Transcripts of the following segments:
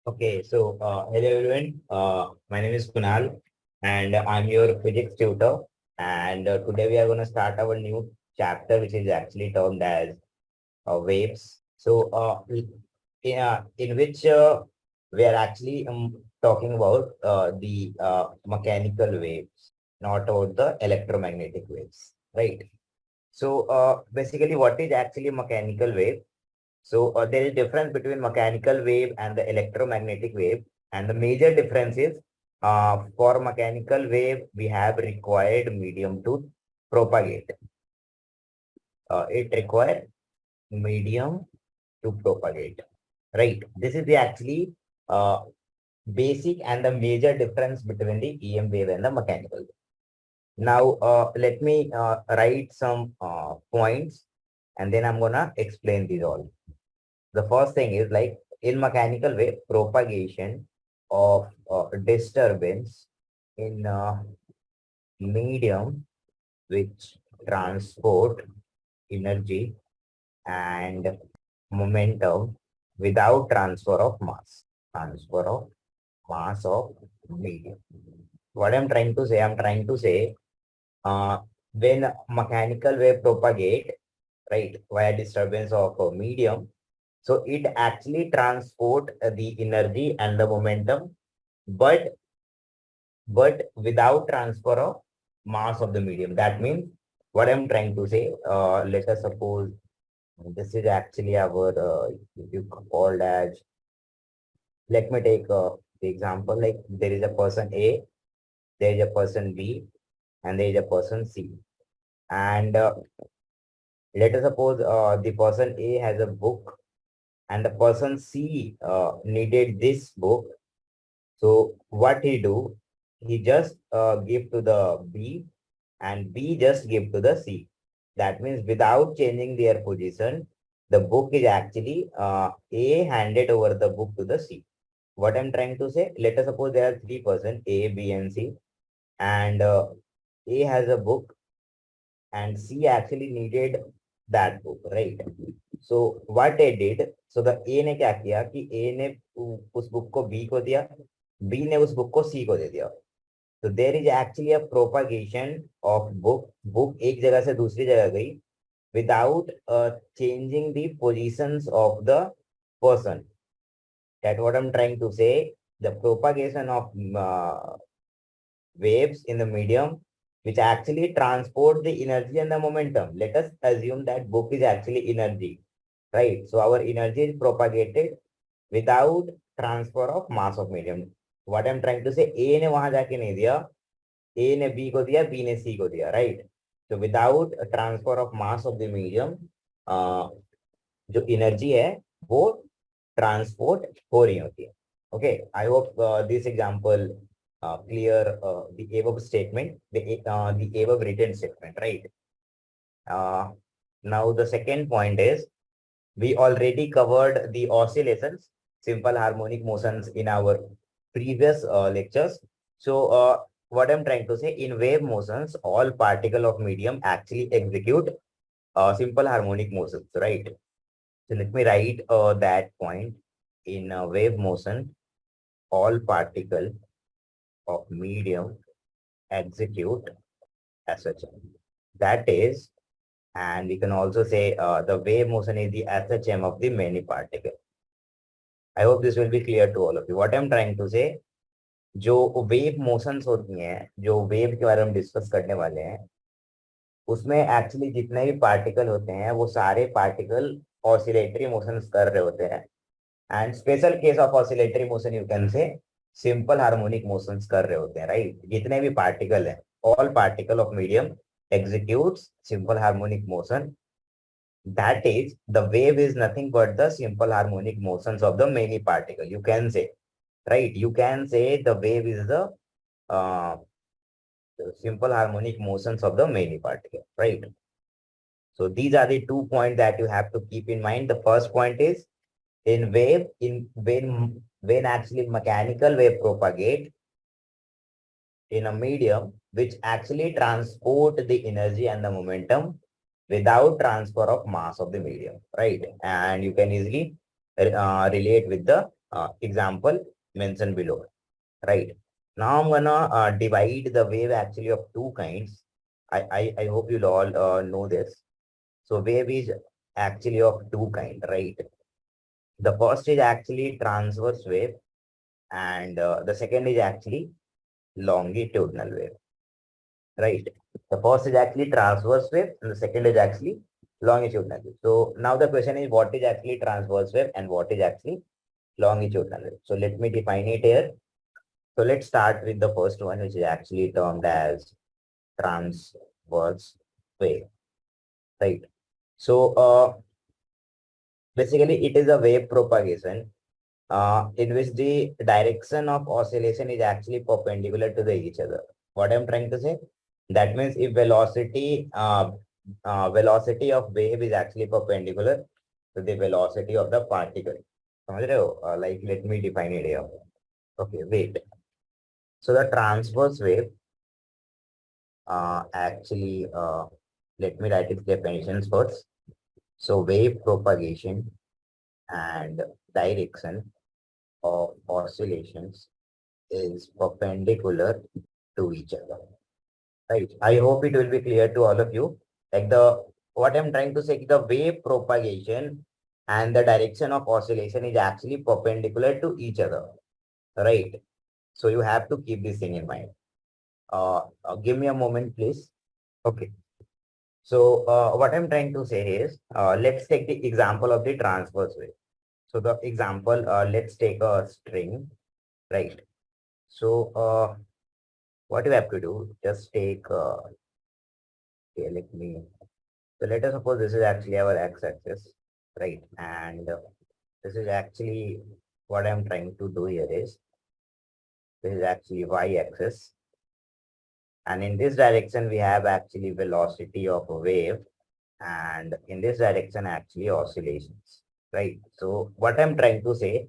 Okay, so hello everyone. My name is Kunal, and I'm your physics tutor. And today we are going to start our new chapter, which is actually termed as waves. So, in which we are actually talking about the mechanical waves, not about the electromagnetic waves, right? So, basically, what is actually mechanical wave? So there is difference between mechanical wave and the electromagnetic wave. And the major difference is for mechanical wave, we have required medium to propagate. It requires medium to propagate, right? This is the actually uh, basic and the major difference between the EM wave and the mechanical wave. Now, let me write some points and then I'm gonna explain these all. The first thing is like in mechanical wave, propagation of disturbance in medium which transport energy and momentum without transfer of mass. Transfer of mass of medium. What I'm trying to say, uh, when mechanical wave propagate, right, via disturbance of a medium, so it actually transport the energy and the momentum, but without transfer of mass of the medium. That means what I'm trying to say. Let us suppose this is actually our you called as. Let me take the example. Like there is a person A, there is a person B, and there is a person C. And let us suppose the person A has a book, and the person C needed this book. So what he do, he just give to the B and B just give to the C. That means without changing their position, the book is actually A handed over the book to the C. What I'm trying to say, let us suppose there are three persons, A, B, and C, and A has a book and C actually needed that book, right? So what they did, so the A ने क्या किया कि A ने उस book को B को दिया, B ने उस book को C को दे दिया. So there is actually a propagation of book. Book एक जगह से दूसरी जगह गई without changing the positions of the person. That's what I'm trying to say. The propagation of waves in the medium, which actually transport the energy and the momentum. Let us assume that book is actually energy, right? So our energy is propagated without transfer of mass of medium. What I'm trying to say, A ने वहां जाके नहीं दिया, A ने B को दिया, B ने C को दिया, right? So without a transfer of mass of the medium, जो energy है वो transport हो रही होती है. Okay, I hope this example clear the above statement, the above written statement, right? Uh, Now the second point is we already covered the oscillations, simple harmonic motions in our previous lectures. So what I'm trying to say, in wave motions, all particle of medium actually execute simple harmonic motions, right? So let me write that point. In wave motion, all particle of medium execute SHM. That is, and we can also say the wave motion is the SHM of the many particles. I hope this will be clear to all of you. What I'm trying to say, जो wave motions होती हैं, जो wave के बारे में discuss करने वाले हैं, उसमें एक्चुअली जितने भी पार्टिकल होते हैं वो सारे पार्टिकल ऑसिलेटरी मोशंस कर रहे होते हैं. And special case of oscillatory motion you can say simple harmonic motions कर रहे होते हैं, राइट? जितने भी पार्टिकल हैं, all particle of medium executes simple harmonic motion. That is, the wave is nothing but the simple harmonic motions of the many particle. You can say, right? You can say the wave is uh, the simple harmonic motions of the many particle, right? So these are the 2 points that you have to keep in mind. The first point is in wave, in when actually mechanical wave propagate in a medium which actually transport the energy and the momentum without transfer of mass of the medium, right? And you can easily relate with the example mentioned below, right? Now I'm gonna divide the wave actually of two kinds. I hope you'll all know this. So wave is actually of two kind, right? The first is actually transverse wave, and the second is actually longitudinal wave, right? The first is actually transverse wave, and the second is actually longitudinal wave. So now the question is, what is actually transverse wave and what is actually longitudinal wave? So let me define it here. So let's start with the first one, which is actually termed as transverse wave, right? So basically, it is a wave propagation in which the direction of oscillation is actually perpendicular to the each other. What I'm trying to say? That means if velocity of wave is actually perpendicular to the velocity of the particle. समझ रहे हो? Like let me define it here. Okay, wait. So the transverse wave actually let me write its definitions first. So wave propagation and direction of oscillations is perpendicular to each other. Right. I hope it will be clear to all of you. Like what I'm trying to say, the wave propagation and the direction of oscillation is actually perpendicular to each other. Right. So you have to keep this thing in mind. Give me a moment, please. Okay. So what I'm trying to say is, let's take the example of the transverse wave. So the example, let's take a string, right? So what you have to do, just take, okay, so let us suppose this is actually our x-axis, right? And this is actually what I'm trying to do here is, this is actually y-axis. And in this direction, we have actually velocity of a wave. And in this direction, actually oscillations, right? So what I'm trying to say,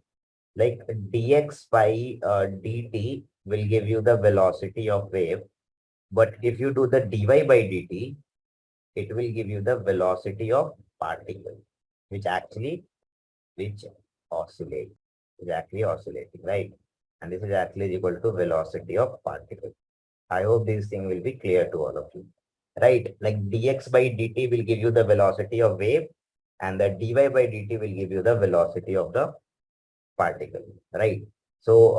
like dx by dt will give you the velocity of wave. But if you do the dy by dt, it will give you the velocity of particle, which actually which oscillate, is actually oscillating, right? And this is actually equal to velocity of particle. I hope this thing will be clear to all of you, right? Like dx by dt will give you the velocity of wave, and the dy by dt will give you the velocity of the particle, right? So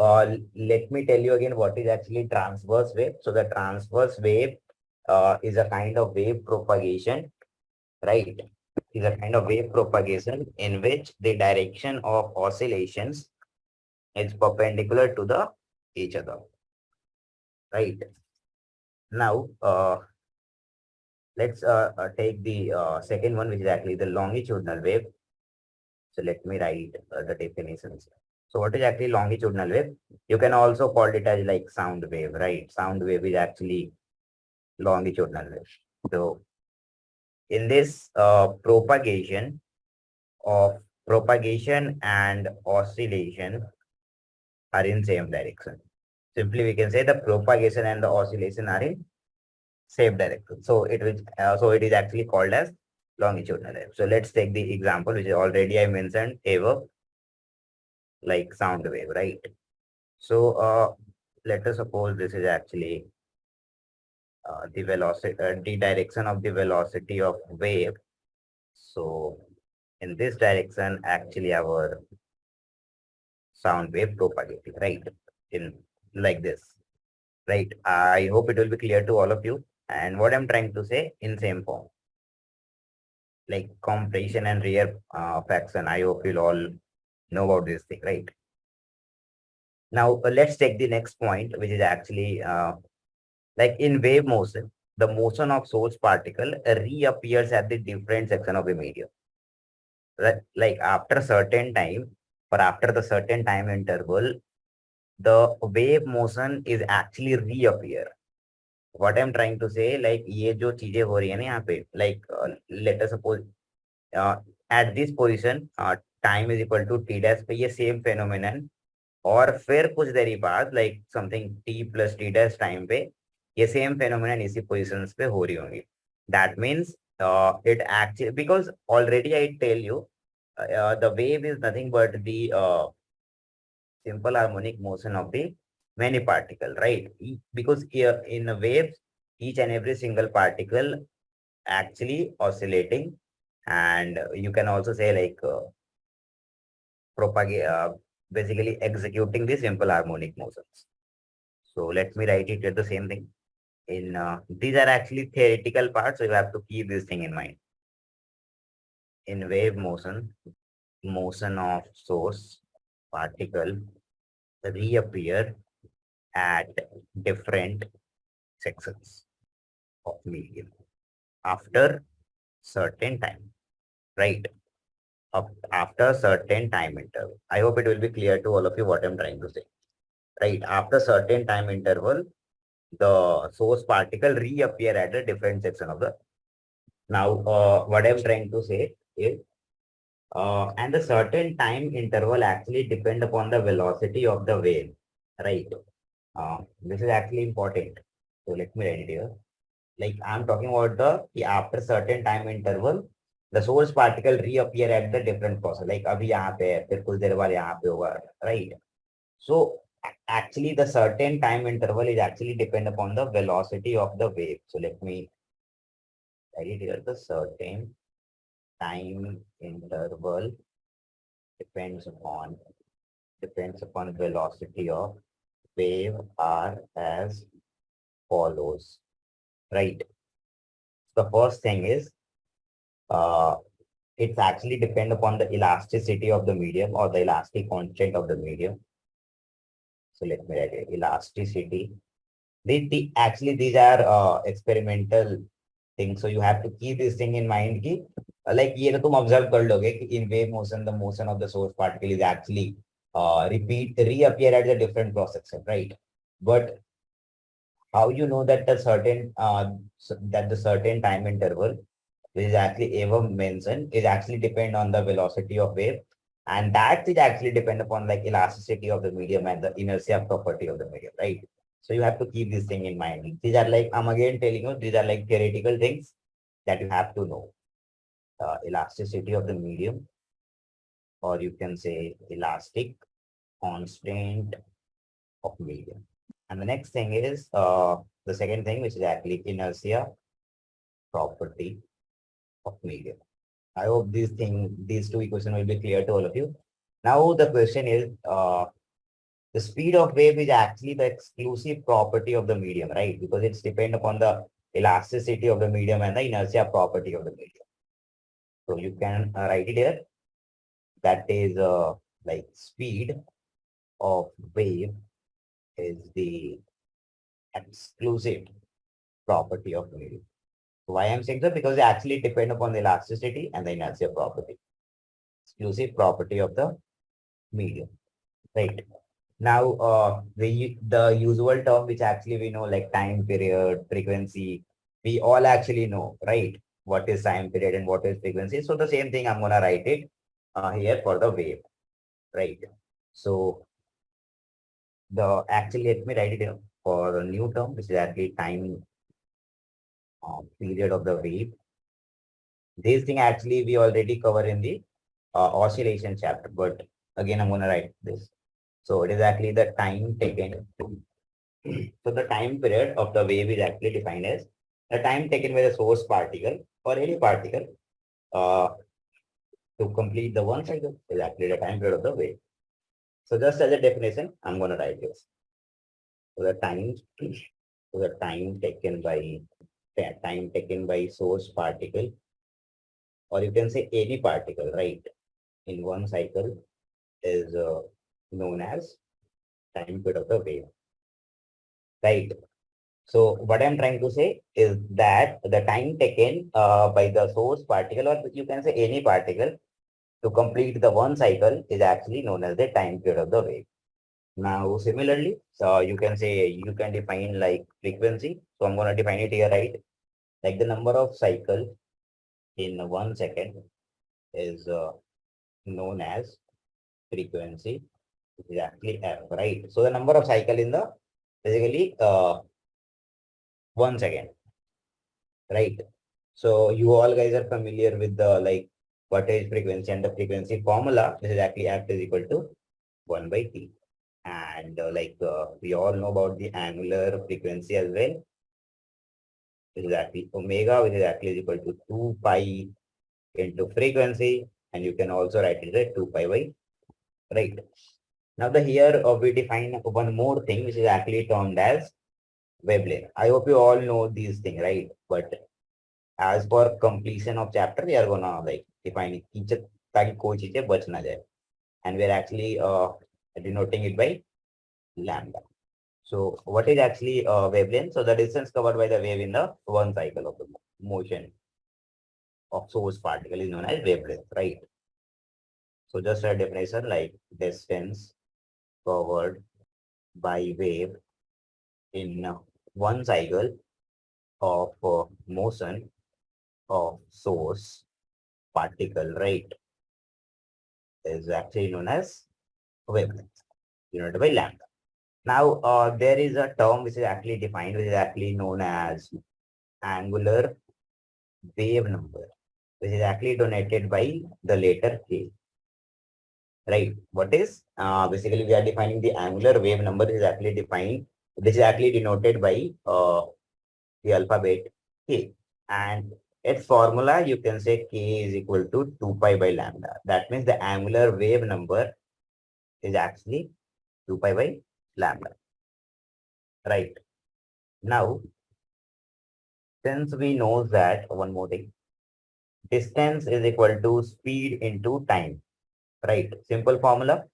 let me tell you again what is actually transverse wave. So the transverse wave is a kind of wave propagation, right? Is a kind of wave propagation in which the direction of oscillations is perpendicular to the each other, right? Now, let's take the second one, which is actually the longitudinal wave. So let me write the definitions. So what is actually longitudinal wave? You can also call it as like sound wave, right? Sound wave is actually longitudinal wave. So in this propagation and oscillation are in same direction. Simply, we can say the propagation and the oscillation are in same direction. So it is actually called as longitudinal wave. So let's take the example, which is already I mentioned, ever like sound wave, right? So let us suppose this is actually the direction of the velocity of wave. So in this direction, actually our sound wave propagating, right? In like this, right? I hope it will be clear to all of you. And what I'm trying to say in same form, like compression and rear fraction. I hope you'll all know about this thing, right? Now let's take the next point, which is actually like in wave motion, the motion of source particle reappears at the different section of the medium. Right? Like after a certain time or after the certain time interval, the wave motion is actually reappear. What I'm trying to say, like ये जो चीजें हो रही है ना यहाँ पे, like let us suppose at this position, time is equal to t dash पे ये same phenomenon और फिर कुछ देरी बाद like something T plus T dash time पे ये सेम फेनोमेनन इसी पोजिशन पे हो रही होंगी. That means it actually because already I tell you the wave is nothing but the simple harmonic motion of the many particle, right? Because here in a wave, each and every single particle actually oscillating, and you can also say like propagate, basically executing the simple harmonic motions. So let me write it at the same thing. In these are actually theoretical parts, so you have to keep this thing in mind. In wave motion, motion of source particle reappear at different sections of medium after certain time, right? After certain time interval. I hope it will be clear to all of you what I'm trying to say. Right. After certain time interval, the source particle reappear at a different section of the. Now, what I'm trying to say is, and the certain time interval actually depend upon the velocity of the wave, right? This is actually important. So let me write it here. Like I'm talking about the after certain time interval, the source particle reappear at the different process. Like अभी यहाँ पे है, फिर कुछ देर बाद यहाँ पे होगा, right? So actually the certain time interval is actually depend upon the velocity of the wave. So let me write it here. The certain time interval depends upon velocity of wave are as follows. Right. The first thing is uh, it's actually depend upon the elasticity of the medium or the elastic constant of the medium. So let me write it. Elasticity. Actually these are experimental things. So you have to keep this thing in mind कि like ये तो तुम observe कर लोगे कि in wave motion the motion of the source particle is actually reappear at the different cross section, right? But how you know that the certain that the certain time interval which is actually ever mentioned is actually depend on the velocity of wave, and that is actually depend upon like elasticity of the medium and the inertia property of the medium, right? So you have to keep this thing in mind. These are like, I'm again telling you, these are like theoretical things that you have to know. Elasticity of the medium, or you can say elastic constant of medium. And the next thing is the second thing, which is actually inertia property of medium. I hope these two equations will be clear to all of you. Now the question is, the speed of wave is actually the exclusive property of the medium, right? Because it's depend upon the elasticity of the medium and the inertia property of the medium. So you can write it here. That is like speed of wave is the exclusive property of medium. Why I'm saying so? Because they actually depend upon the elasticity and the inertia property. Exclusive property of the medium, right? Now, the usual term which actually we know like time period, frequency, we all actually know, right? What is time period and what is frequency. So the same thing I'm gonna write it here for the wave, right? So the actually let me write it here for a new term, which is actually time period of the wave. This thing actually we already cover in the oscillation chapter, but again I'm gonna write this. So it is actually the time taken. So the time period of the wave is actually defined as the time taken by the source particle or any particle uh, to complete the one cycle is actually the time period of the wave. So just as a definition, I'm going to write this. So the time taken by source particle, or you can say any particle, right? In one cycle is known as time period of the wave, right? So what I'm trying to say is that the time taken by the source particle, or you can say any particle, to complete the one cycle is actually known as the time period of the wave. Now, similarly, so you can say you can define like frequency. So I'm going to define it here, right? Like the number of cycles in 1 second is known as frequency. Exactly F, right? So the number of cycle in the basically 1 second, right? So you all guys are familiar with the like what is frequency and the frequency formula. This is actually F is equal to 1 by T. And we all know about the angular frequency as well. Which is actually omega, which is actually equal to 2 pi into frequency. And you can also write it as 2 pi by, right? Now the here we define one more thing, which is actually termed as wavelength. I hope you all know these things, right? But as for completion of chapter, we are gonna like define each ताकि कोई चीजें बच ना जाए. And we're actually denoting it by lambda. So what is actually wavelength? So the distance covered by the wave in the one cycle of the motion of source particle is known as wavelength, right? So just a definition like distance covered by wave in one cycle of motion of source particle, right, is actually known as wavelength, denoted by lambda. Now, there is a term which is actually defined, which is actually known as angular wave number, which is actually denoted by the letter K, right? What is, basically we are defining the angular wave number is actually defined, this is actually denoted by the alphabet K. And its formula, you can say K is equal to 2 pi by lambda. That means the angular wave number is actually 2 pi by lambda, right? Now, since we know that, one more thing, distance is equal to speed into time, right? Simple formula,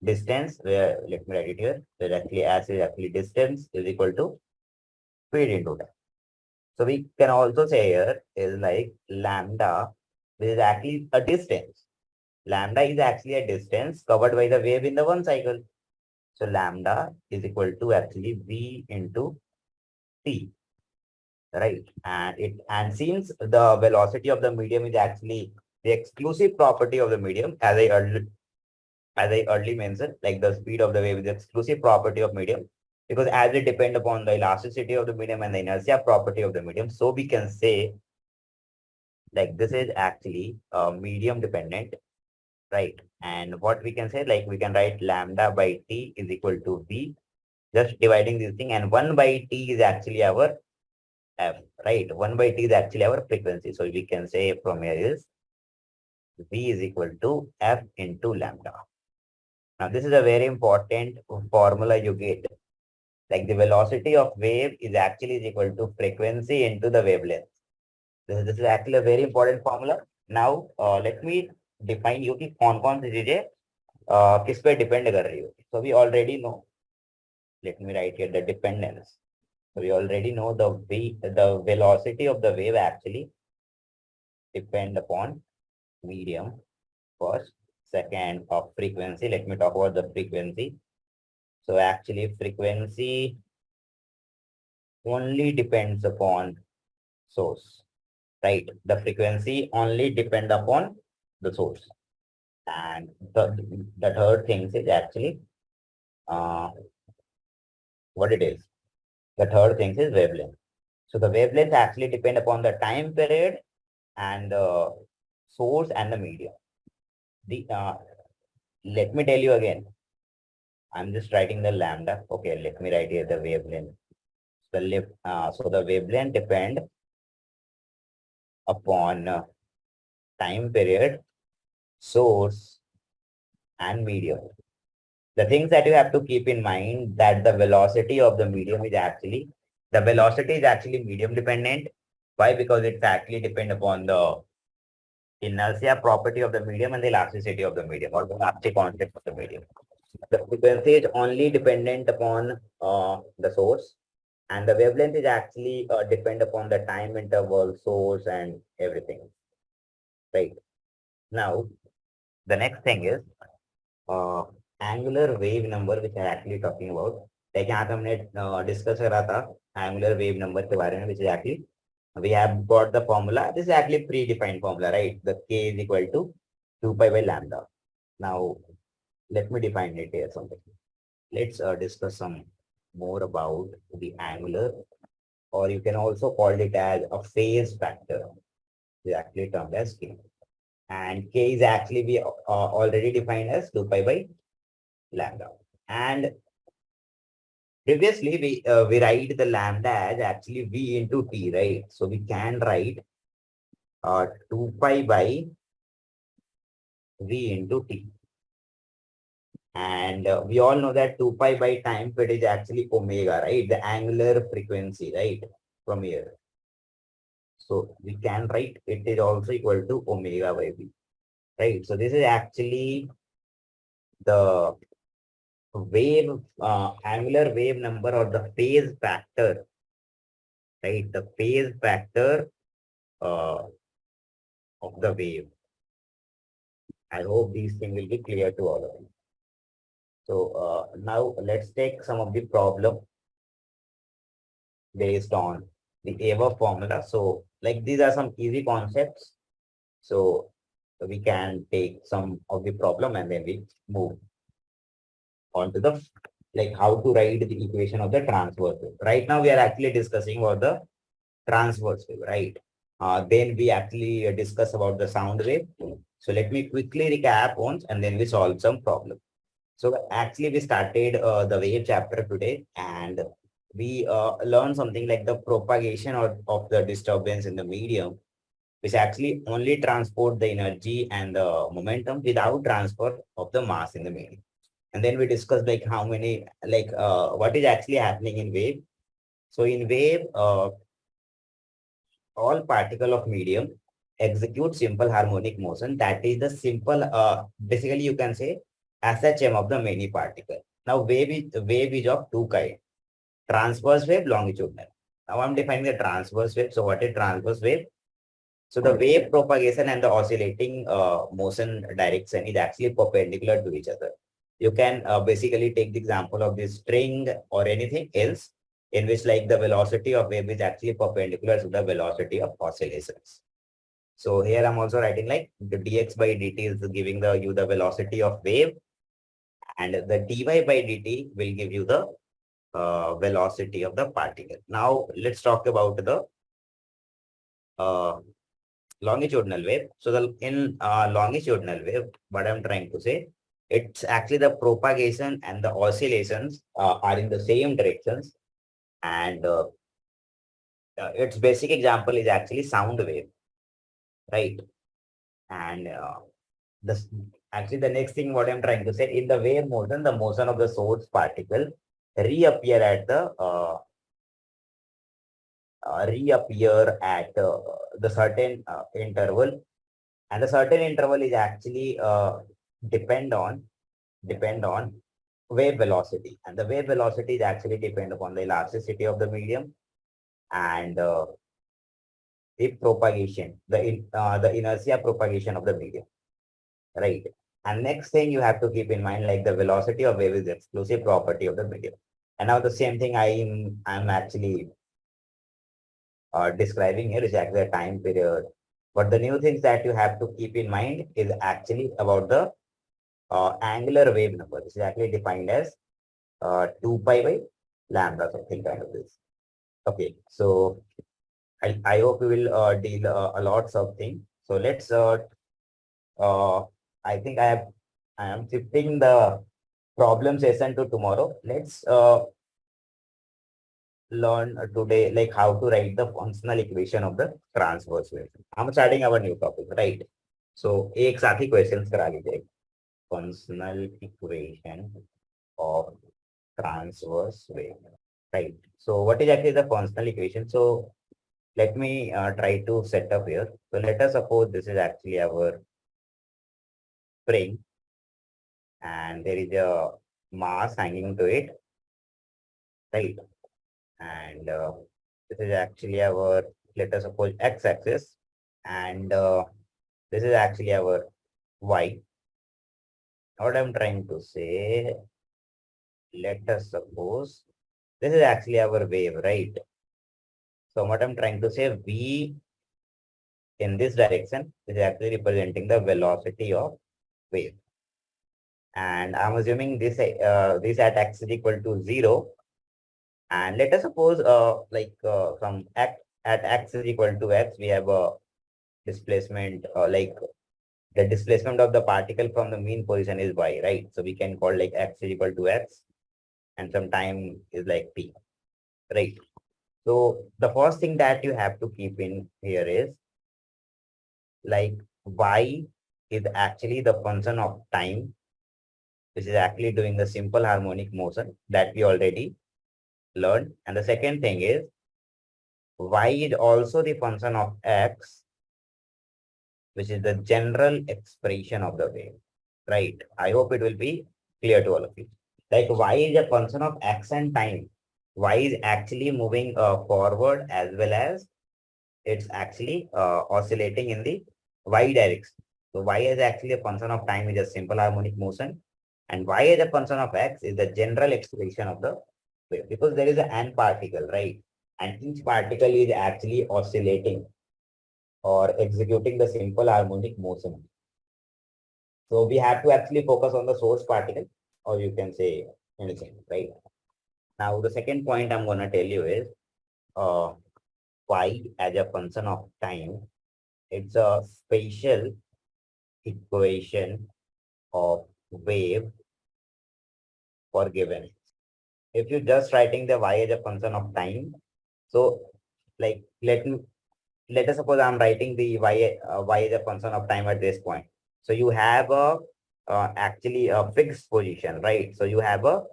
distance, where let me write it here, where actually as is actually distance is equal to speed into time. So we can also say here is like lambda, which is actually a distance. Lambda is actually a distance covered by the wave in the one cycle. So lambda is equal to actually v into t, right? And since the velocity of the medium is actually the exclusive property of the medium, as I early mentioned, like the speed of the wave is the exclusive property of medium, because as it depend upon the elasticity of the medium and the inertia property of the medium, so we can say like this is actually medium dependent, right? And what we can say, like we can write lambda by t is equal to v, just dividing this thing, and 1 by t is actually our f, right? 1 by t is actually our frequency. So we can say from here is v is equal to f into lambda. Now this is a very important formula you get. Like the velocity of wave is actually is equal to frequency into the wavelength. This is actually a very important formula. Now let me define you कि कौन-कौन सी चीजें किस पे depend कर रही हो. So we already know. Let me write here the dependence. So we already know the velocity of the wave actually depend upon medium first, second of frequency. Let me talk about the frequency. So actually frequency only depends upon source, right? The frequency only depend upon the source. And the third thing is actually uh, what it is. The third thing is wavelength. So the wavelength actually depend upon the time period and the source and the medium. The let me tell you again. I'm just writing the lambda. Okay, let me write here the wavelength. So the wavelength depend upon time period, source, and medium. The things that you have to keep in mind that the velocity of the medium is actually medium dependent. Why? Because it's actually depend upon the inertia property of the medium and the elasticity of the medium or the elastic constant of the medium. The frequency is only dependent upon the source, and the wavelength is actually depend upon the time interval, source, and everything. Right. Now, the next thing is uh, angular wave number, which I'm actually talking about. Like यहाँ पे हमने discuss करा था angular wave number के बारे में, which is actually we have got the formula. This is actually predefined formula, right? The k is equal to 2 pi by lambda. Now, let me define it here something. Let's discuss some more about the angular, or you can also call it as a phase factor. It's actually termed as k. And k is actually we already defined as 2 pi by lambda. And previously we write the lambda as actually v into t, right? So we can write 2 pi by v into t. And we all know that 2 pi by time period is actually omega, right? The angular frequency, right? From here. So we can write it is also equal to omega by v, right? So this is actually the wave, angular wave number or the phase factor, right? The phase factor uh, of the wave. I hope these things will be clear to all of you. So now let's take some of the problem based on the above formula. So like these are some easy concepts. So we can take some of the problem and then we move on to the like how to write the equation of the transverse wave. Right now we are actually discussing about the transverse wave, right? Then we actually discuss about the sound wave. So let me quickly recap once and then we solve some problem. So actually we started the wave chapter today and we learned something like the propagation of the disturbance in the medium, which actually only transport the energy and the momentum without transfer of the mass in the medium. And then we discussed like how many, like what is actually happening in wave. So in wave, all particle of medium execute simple harmonic motion. That is the simple, basically you can say SHM of the many particle. Now wave is of two kinds, transverse wave, longitudinal. Now I'm defining the transverse wave. So what is transverse wave? So the wave propagation and the oscillating motion direction is actually perpendicular to each other. You can basically take the example of this string or anything else in which like the velocity of wave is actually perpendicular to the velocity of oscillations. So here I'm also writing like the dx by dt is giving you the velocity of wave and the dy by dt will give you the velocity of the particle. Now let's talk about the uh, longitudinal wave. So the in longitudinal wave, what I'm trying to say, it's actually the propagation and the oscillations are in the same directions, and its basic example is actually sound wave, right? And this actually the next thing what I'm trying to say, in the wave motion, the motion of the source particle reappear at the the certain interval, and the certain interval is actually depend on wave velocity, and the wave velocity is actually depend upon the elasticity of the medium and the propagation, the inertia propagation of the medium, right? And next thing you have to keep in mind, like the velocity of wave is exclusive property of the medium. And now the same thing I'm actually describing here is actually a time period. But the new things that you have to keep in mind is actually about the angular wave number. This is actually defined as 2 pi by lambda, something kind of this. Okay, so I hope we will deal a lots of things. So let's, uh, I think I am shifting the problem session to tomorrow. Let's learn today like how to write the functional equation of the transverse wave. I'm starting our new topic, right? So एक साथ ही questions करा लीजिए. Functional equation of transverse wave, right? So what is actually the functional equation? So let me try to set up here. So let us suppose this is actually our spring and there is a mass hanging to it, right? And this is actually our, let us suppose x-axis, and this is actually our y. What I'm trying to say, let us suppose this is actually our wave, right? So what I'm trying to say, v in this direction is actually representing the velocity of wave. And I'm assuming this at x is equal to 0. And let us suppose some x at x is equal to x, we have a displacement like the displacement of the particle from the mean position is y, right? So we can call like x is equal to x and some time is like t, right? So the first thing that you have to keep in here is like y is actually the function of time, which is actually doing the simple harmonic motion that we already learned. And the second thing is y is also the function of x, which is the general expression of the wave, right? I hope it will be clear to all of you. Like y is a function of x and time. Y is actually moving forward as well as it's actually oscillating in the y direction. So y is actually a function of time is a simple harmonic motion, and y as a function of x is the general expression of the wave because there is an particle, right? And each particle is actually oscillating or executing the simple harmonic motion. So we have to actually focus on the source particle, or you can say anything, right? Now the second point I'm gonna tell you is uh, y as a function of time. It's a spatial equation of wave for given. If you're just writing the y as a function of time, so like let us suppose I'm writing the y as a function of time at this point. So you have a actually a fixed position, right? So you have a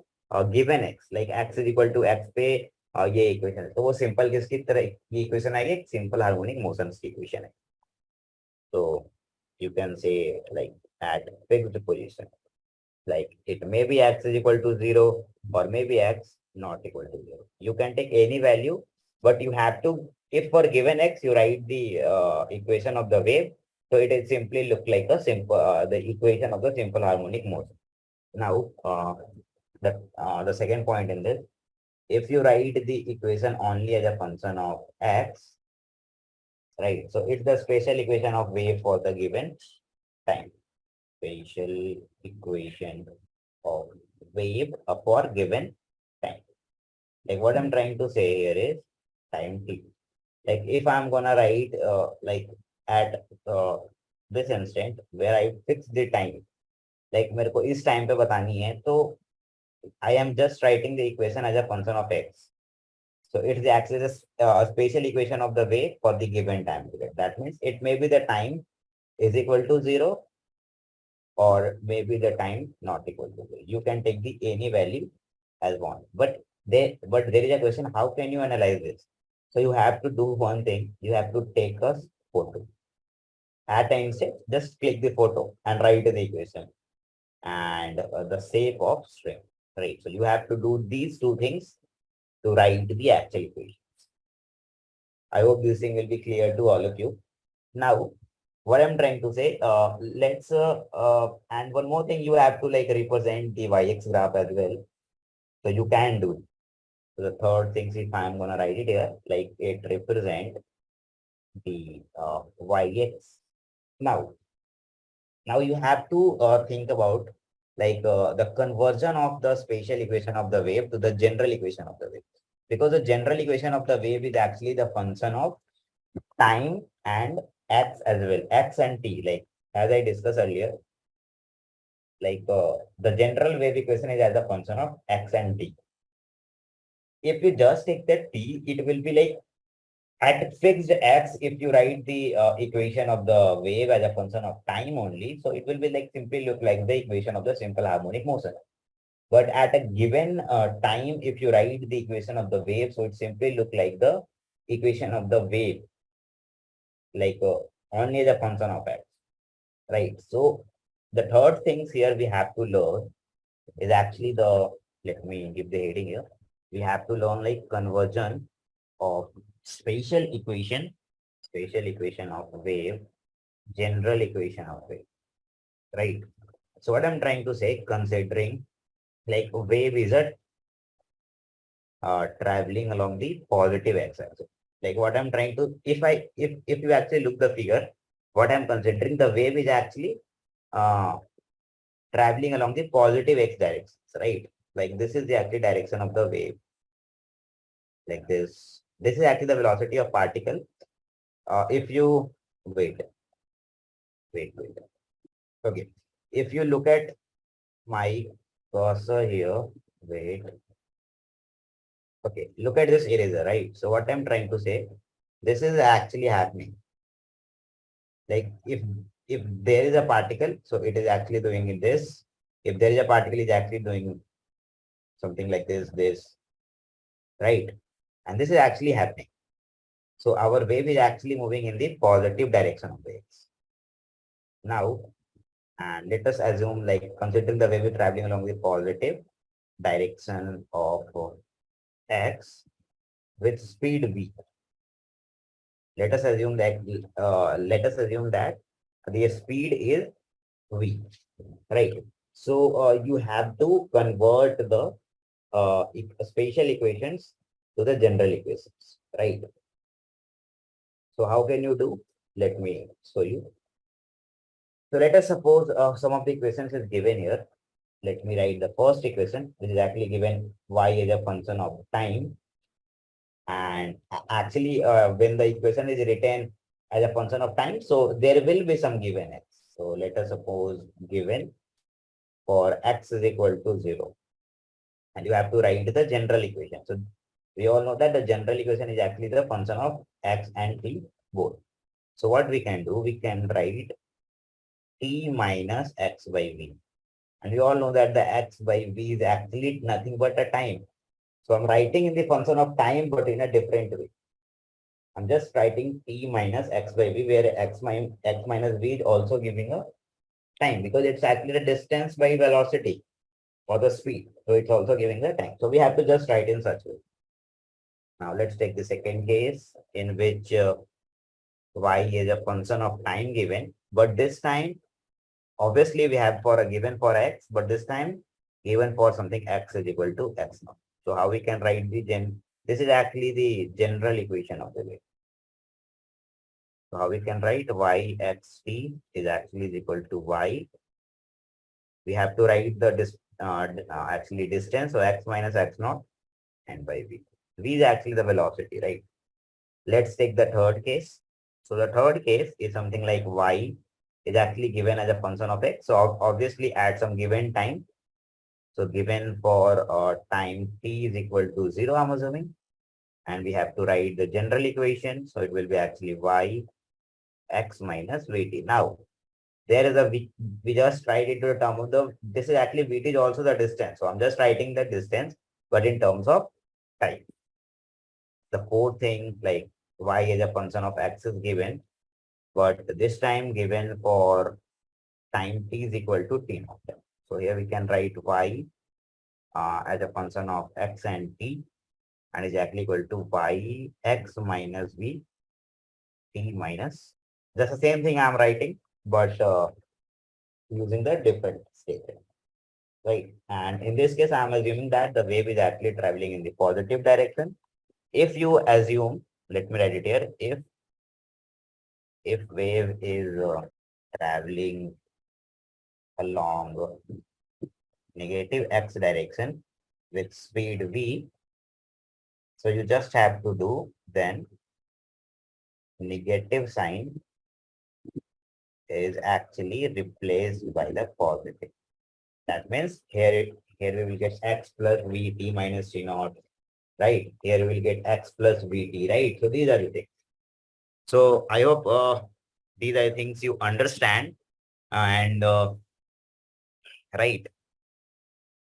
given x, like x is equal to x पे ये equation है तो वो simple किसकी तरह ये equation आएगी simple harmonic motions की इक्वेशन है so you can say like at fixed position like it may be x is equal to 0 or maybe x not equal to 0. You can take any value, but you have to, if for given x, you write the equation of the wave. So it is simply look like a simple, the equation of the simple harmonic motion. Now, the second point in this, if you write the equation only as a function of x, right? So it's the spatial equation of wave for the given time. Spatial equation of wave for given time. Like what I'm trying to say here is time t. Like if I'm gonna write like at this instant where I fix the time, like मेरे को इस time पे बतानी है तो I am just writing the equation as a function of x. So it is actually a spatial equation of the wave for the given time period. That means it may be the time is equal to 0 or maybe the time not equal to 0. You can take the any value as one. But there is a question, how can you analyze this? So you have to do one thing. You have to take a photo. At an instant, just click the photo and write the equation and the shape of string. Right. So you have to do these two things to write the actual equation. I hope this thing will be clear to all of you. Now, what I'm trying to say, and one more thing, you have to like represent the y-x graph as well. So you can do it. So the third thing, if I'm gonna write it here, like it represent the y-x. Now you have to think about like the conversion of the spatial equation of the wave to the general equation of the wave. Because the general equation of the wave is actually the function of time and x as well, x and t. Like as I discussed earlier, like the general wave equation is as a function of x and t. If you just take the t, it will be like at fixed x, if you write the equation of the wave as a function of time only, so it will be like simply look like the equation of the simple harmonic motion. But at a given time, if you write the equation of the wave, so it simply look like the equation of the wave, like only as a function of x, right? So the third things here we have to learn is actually the, let me give the heading here. We have to learn like conversion of spatial equation of wave, general equation of wave, right? So what I'm trying to say, considering like wave is a traveling along the positive x-axis. Like what I'm trying to, if you actually look the figure, what I'm considering, the wave is actually uh, traveling along the positive x direction, right? Like this is the actual direction of the wave, like this. This is actually the velocity of particle. If you wait. Okay. If you look at my cursor here, wait. Okay, look at this eraser, right? So what I'm trying to say, this is actually happening. Like if there is a particle, so it is actually doing this. If there is a particle, it's actually doing something like this, right? And this is actually happening. So our wave is actually moving in the positive direction of the x. Now, and let us assume, like, considering the wave is traveling along the positive direction of x with speed v. Let us assume that the speed is v, right? So you have to convert the spatial equations to the general equations, right? So how can you do? Let me show you. So let us suppose some of the equations is given here. Let me write the first equation, which is actually given y is a function of time. And actually, when the equation is written as a function of time, so there will be some given x. So let us suppose given for x is equal to 0. And you have to write the general equation. So we all know that the general equation is actually the function of x and t both. So what we can do, we can write t minus x by v. And we all know that the x by v is actually nothing but a time. So I'm writing in the function of time, but in a different way. I'm just writing t minus x by v, where x minus v is also giving a time, because it's actually the distance by velocity or the speed. So it's also giving the time. So we have to just write in such way. Now let's take the second case in which y is a function of time given, but this time, obviously we have for a given for x, but this time given for something x is equal to x naught. So how we can write this is actually the general equation of the wave. So how we can write y x t is actually is equal to y. We have to write the actually distance, so x minus x naught and by v. V is actually the velocity, right? Let's take the third case. So the third case is something like y is actually given as a function of x. So obviously add some given time. So given for time t is equal to 0, I'm assuming. And we have to write the general equation. So it will be actually y x minus vt. Now, there is a we just write it to the term of the, this is actually vt is also the distance. So I'm just writing the distance, but in terms of time. The fourth thing, like y is a function of x is given, but this time given for time t is equal to t naught. So here we can write y as a function of x and t, and is actually equal to y x minus v t minus. That's the same thing I'm writing, but using the different statement, right? And in this case, I'm assuming that the wave is actually traveling in the positive direction. If you assume, let me write it here, if wave is traveling along negative x direction with speed v, so you just have to do then negative sign is actually replaced by the positive. That means here we will get x plus vt minus t naught, right? Here we will get x plus vt, right? So these are the things. So I hope these are things you understand, and right.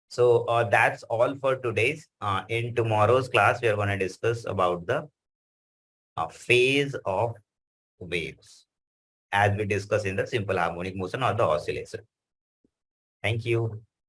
So that's all for today's. In tomorrow's class, we are going to discuss about the phase of waves, as we discussed in the simple harmonic motion or the oscillation. Thank you.